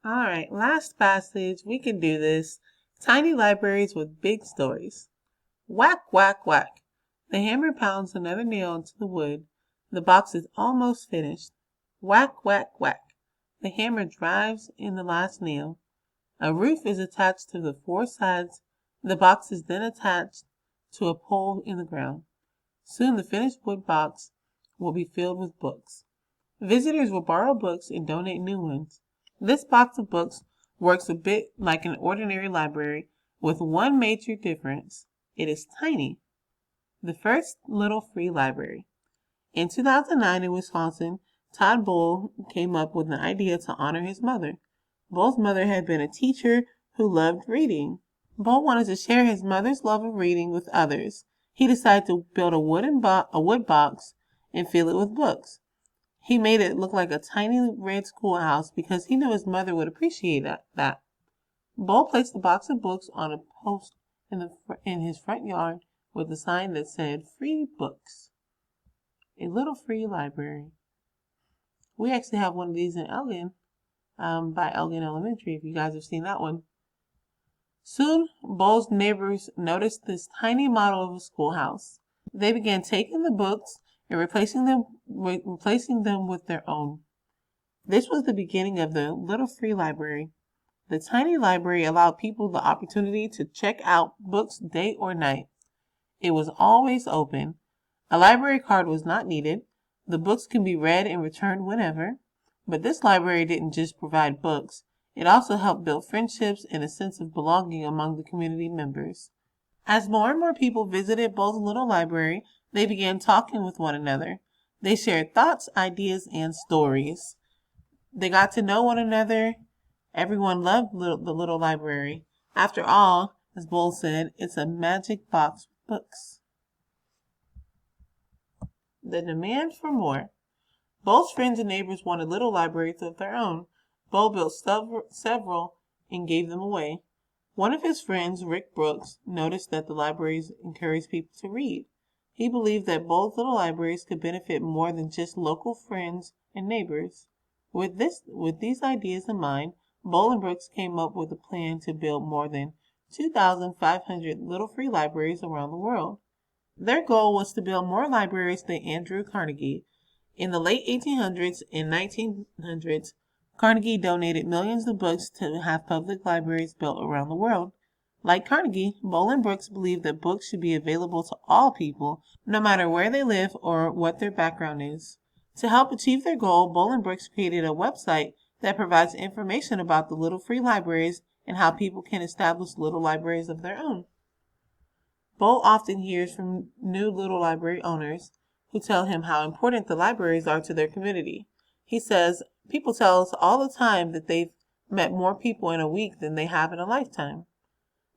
All right, last passage. We can do this. Tiny libraries with big stories. Whack, whack, whack. The hammer pounds another nail into the wood. The box is almost finished. Whack, whack, whack. The hammer drives in the last nail. A roof is attached to the four sides. The box is then attached to a pole in the ground. Soon the finished wood box will be filled with books. Visitors will borrow books and donate new ones. This box of books works a bit like an ordinary library, with one major difference. It is tiny. The first little free library. In 2009 in Wisconsin, Todd Bull came up with an idea to honor his mother. Bull's mother had been a teacher who loved reading. Bull wanted to share his mother's love of reading with others. He decided to build a wood box and fill it with books. He made it look like a tiny red schoolhouse because he knew his mother would appreciate that. Bull placed the box of books on a post in his front yard with a sign that said, "Free books." A little free library. We actually have one of these in Elgin, by Elgin Elementary, if you guys have seen that one. Soon, Bull's neighbors noticed this tiny model of a schoolhouse. They began taking the books and replacing them with their own. This was the beginning of the Little Free Library. The tiny library allowed people the opportunity to check out books day or night. It was always open. A library card was not needed. The books can be read and returned whenever. But this library didn't just provide books. It also helped build friendships and a sense of belonging among the community members. As more and more people visited Bull's little library, they began talking with one another. They shared thoughts, ideas, and stories. They got to know one another. Everyone loved the little library. After all, as Bull said, it's a magic box with books. The demand for more. Bull's friends and neighbors wanted little libraries of their own. Bull built several and gave them away. One of his friends, Rick Brooks, noticed that the libraries encouraged people to read. He believed that Bull's little libraries could benefit more than just local friends and neighbors. With these ideas in mind, Bull and Brooks came up with a plan to build more than 2,500 little free libraries around the world. Their goal was to build more libraries than Andrew Carnegie. In the late 1800s and 1900s, Carnegie donated millions of books to have public libraries built around the world. Like Carnegie, Bull and Brooks believed that books should be available to all people, no matter where they live or what their background is. To help achieve their goal, Bull and Brooks created a website that provides information about the little free libraries and how people can establish little libraries of their own. Bull often hears from new little library owners who tell him how important the libraries are to their community. He says, "People tell us all the time that they've met more people in a week than they have in a lifetime."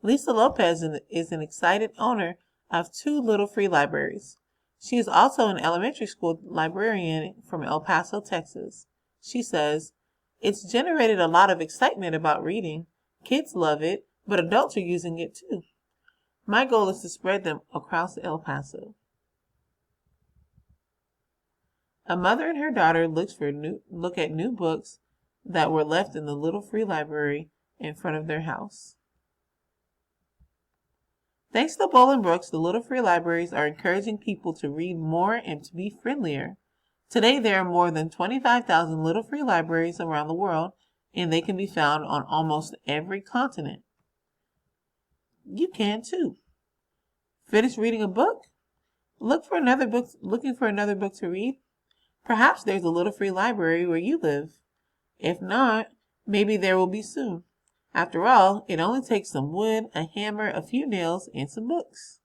Lisa Lopez is an excited owner of 2 little free libraries. She is also an elementary school librarian from El Paso, Texas. She says, "It's generated a lot of excitement about reading. Kids love it, but adults are using it too. My goal is to spread them across El Paso." A mother and her daughter look at new books that were left in the little free library in front of their house. Thanks to Bull and Brooks, the little free libraries are encouraging people to read more and to be friendlier. Today there are more than 25,000 little free libraries around the world, and they can be found on almost every continent. You can too. Finish reading a book? Looking for another book to read? Perhaps there's a little free library where you live. If not, maybe there will be soon. After all, it only takes some wood, a hammer, a few nails, and some books.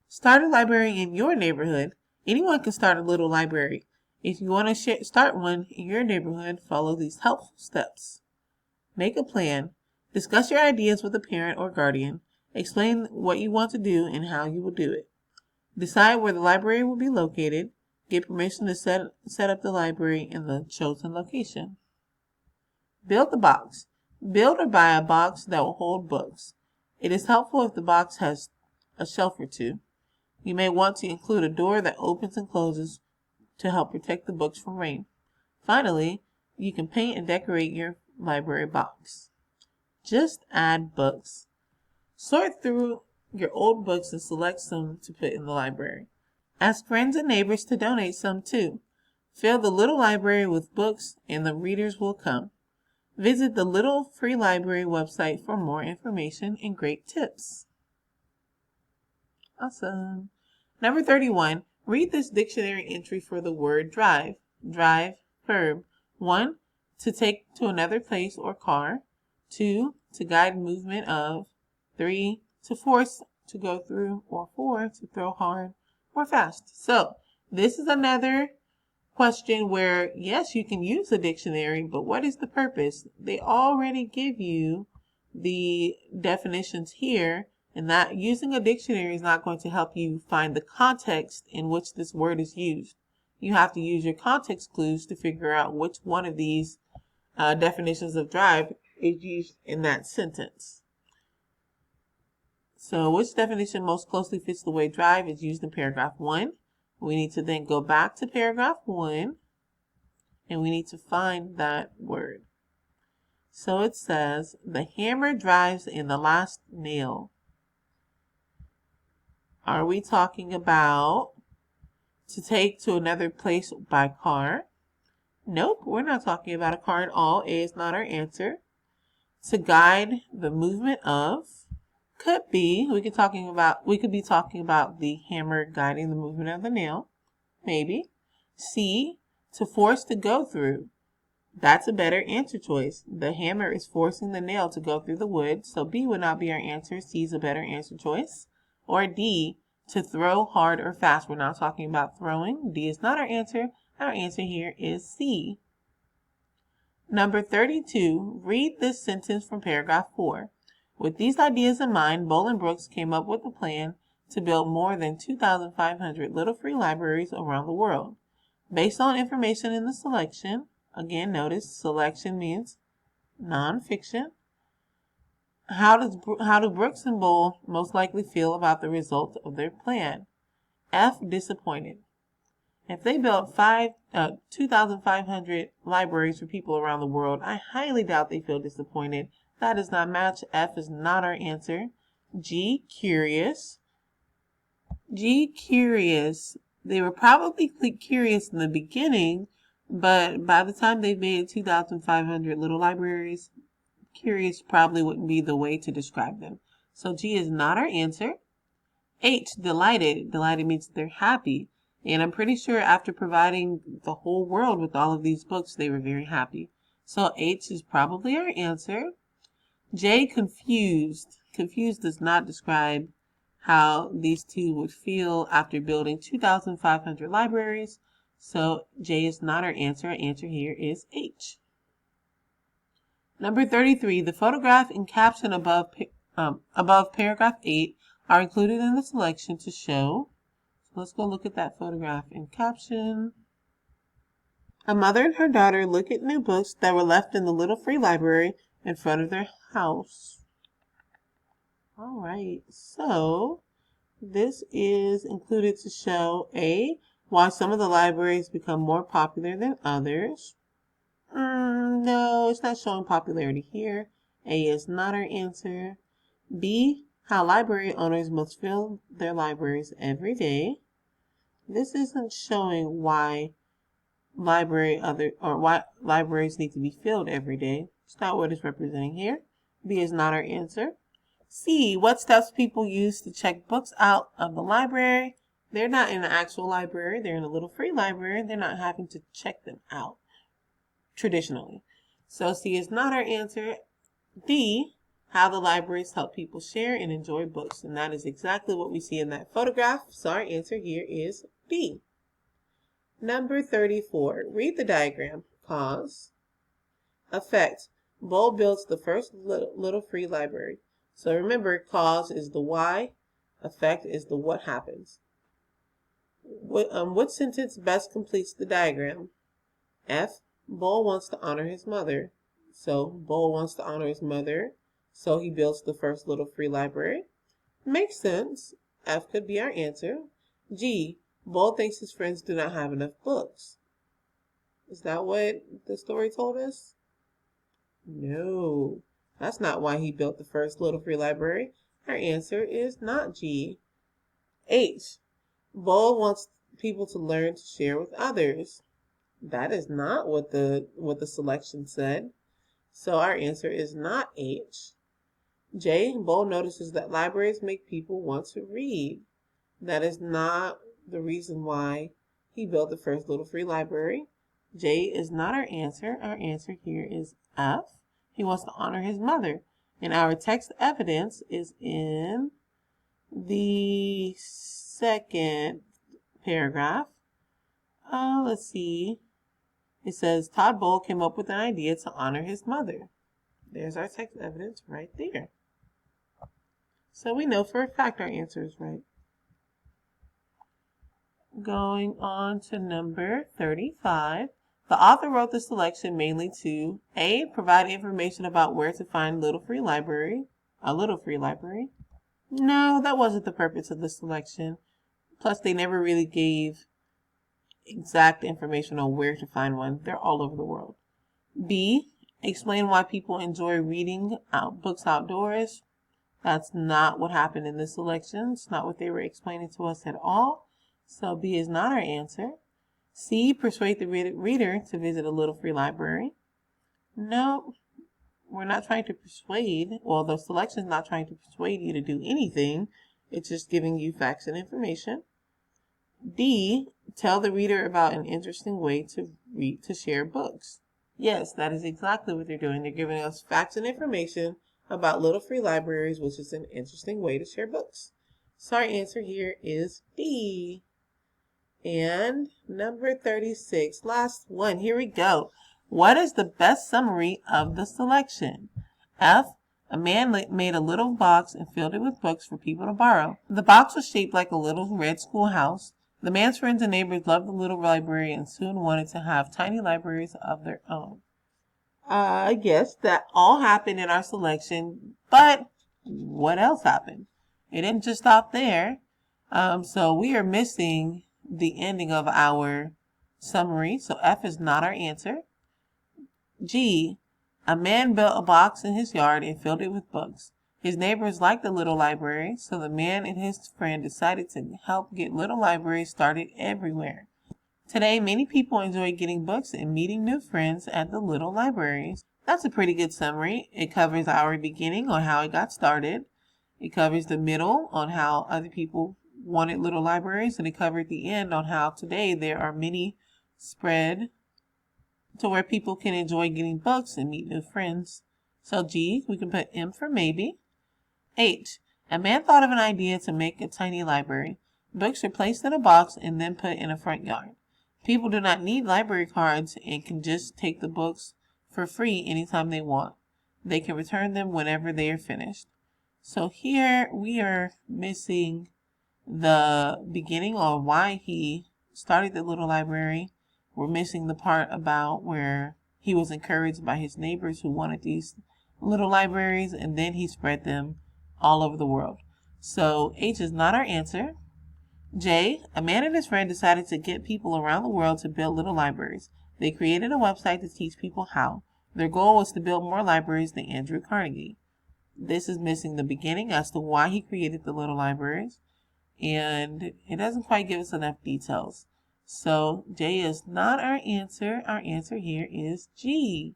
Start a library in your neighborhood. Anyone can start a little library. If you want to start one in your neighborhood, follow these helpful steps. Make a plan. Discuss your ideas with a parent or guardian. Explain what you want to do and how you will do it. Decide where the library will be located. Get permission to set up the library in the chosen location. Build the box. Build or buy a box that will hold books. It is helpful if the box has a shelf or two. You may want to include a door that opens and closes to help protect the books from rain. Finally, you can paint and decorate your library box. Just add books. Sort through your old books and select some to put in the library. Ask friends and neighbors to donate some too. Fill the little library with books and the readers will come. Visit the Little Free Library website for more information and great tips. Awesome. Number 31. Read this dictionary entry for the word drive. Drive, verb. 1. To take to another place or car. 2. To guide movement of. 3. To force to go through. Or 4. To throw hard or fast. So, this is another question where, yes, you can use a dictionary, but what is the purpose? They already give you the definitions here, and that using a dictionary is not going to help you find the context in which this word is used. You have to use your context clues to figure out which one of these definitions of drive is used in that sentence. So which definition most closely fits the way drive is used in paragraph 1? We need to then go back to paragraph 1 and we need to find that word. So it says, the hammer drives in the last nail. Are we talking about to take to another place by car? Nope, we're not talking about a car at all. A is not our answer. To guide the movement of could be, we could be talking about the hammer guiding the movement of the nail. Maybe. C, to force to go through. That's a better answer choice. The hammer is forcing the nail to go through the wood, so B would not be our answer. C is a better answer choice. Or D, to throw hard or fast. We're not talking about throwing. D is not our answer. Our answer here is C. Number 32, read this sentence from paragraph 4. With these ideas in mind, Bolingbrookes came up with a plan to build more than 2,500 little free libraries around the world. Based on information in the selection, again notice selection means nonfiction. How do Brooks and Bowl most likely feel about the result of their plan? F, disappointed. If they built 2,500 libraries for people around the world, I highly doubt they feel disappointed. That does not match. F is not our answer. G, curious. G, curious. They were probably curious in the beginning, but by the time they made 2,500 little libraries, curious probably wouldn't be the way to describe them. So G is not our answer. H, delighted. Delighted means they're happy. And I'm pretty sure after providing the whole world with all of these books, they were very happy. So H is probably our answer. J, confused. Confused does not describe how these two would feel after building 2,500 libraries. So J is not our answer. Our answer here is H. Number 33, the photograph and caption above paragraph 8 are included in the selection to show. So let's go look at that photograph and caption. A mother and her daughter look at new books that were left in the little free library in front of their house. All right, so this is included to show A, why some of the libraries become more popular than others. No, it's not showing popularity here. A is not our answer. B, how library owners must fill their libraries every day. This isn't showing why why libraries need to be filled every day. It's not what it's representing here. B is not our answer. C, what steps people use to check books out of the library. They're not in the actual library. They're in a little free library. They're not having to check them out traditionally. So C is not our answer. D, how the libraries help people share and enjoy books. And that is exactly what we see in that photograph. So our answer here is B. Number 34. Read the diagram. Cause. Effect. Bull builds the first little free library. So remember, cause is the why. Effect is the what happens. What sentence best completes the diagram? F. Bull wants to honor his mother. So Bull wants to honor his mother. So he builds the first little free library. Makes sense. F could be our answer. G. Bull thinks his friends do not have enough books. Is that what the story told us? No, that's not why he built the first little free library. Our answer is not G. H. Bull wants people to learn to share with others. That is not what the selection said. So our answer is not H. J. Bull notices that libraries make people want to read. That is not the reason why he built the first little free library. J is not our answer. Our answer here is F. He wants to honor his mother. And our text evidence is in the second paragraph. Let's see. It says Todd Bull came up with an idea to honor his mother. There's our text evidence right there. So we know for a fact our answer is right. Going on to number 35. The author wrote the selection mainly to A. Provide information about where to find a little free library. No, that wasn't the purpose of the selection. Plus, they never really gave exact information on where to find one. They're all over the world. B. Explain why people enjoy reading books outdoors. That's not what happened in this selection. It's not what they were explaining to us at all. So B is not our answer. C. Persuade the reader to visit a little free library. No, we're not trying to persuade. Well, the selection is not trying to persuade you to do anything. It's just giving you facts and information. D. Tell the reader about an interesting way to share books. Yes, that is exactly what they're doing. They're giving us facts and information about little free libraries, which is an interesting way to share books. So our answer here is D. And number 36, last one. Here we go. What is the best summary of the selection? F. A man made a little box and filled it with books for people to borrow. The box was shaped like a little red schoolhouse. The man's friends and neighbors loved the little library and soon wanted to have tiny libraries of their own. Yes, that all happened in our selection, but what else happened? It didn't just stop there. So we are missing the ending of our summary. So F is not our answer. G. A man built a box in his yard and filled it with books. His neighbors liked the little library, so the man and his friend decided to help get little libraries started everywhere. Today, many people enjoy getting books and meeting new friends at the little libraries. That's a pretty good summary. It covers our beginning on how it got started. It covers the middle on how other people wanted little libraries, and it covered the end on how today there are many spread to where people can enjoy getting books and meet new friends. So G, we can put M for maybe. H. A man thought of an idea to make a tiny library. Books are placed in a box and then put in a front yard. People do not need library cards and can just take the books for free anytime they want. They can return them whenever they are finished. So here we are missing the beginning on why he started the little library. We're missing the part about where he was encouraged by his neighbors who wanted these little libraries, and then he spread them all over the world. So H is not our answer. J. A man and his friend decided to get people around the world to build little libraries. They created a website to teach people how. Their goal was to build more libraries than Andrew Carnegie. This is missing the beginning as to why he created the little libraries, and it doesn't quite give us enough details. So J is not our answer. Our answer here is G.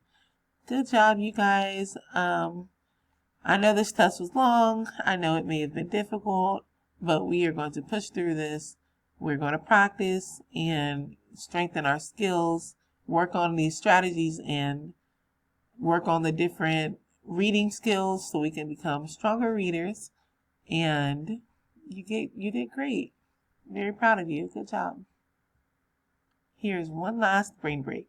Good job, you guys. I know this test was long. I know it may have been difficult, but we are going to push through this. We're going to practice and strengthen our skills, work on these strategies, and work on the different reading skills so we can become stronger readers. And you did great. Very proud of you. Good job. Here's one last brain break.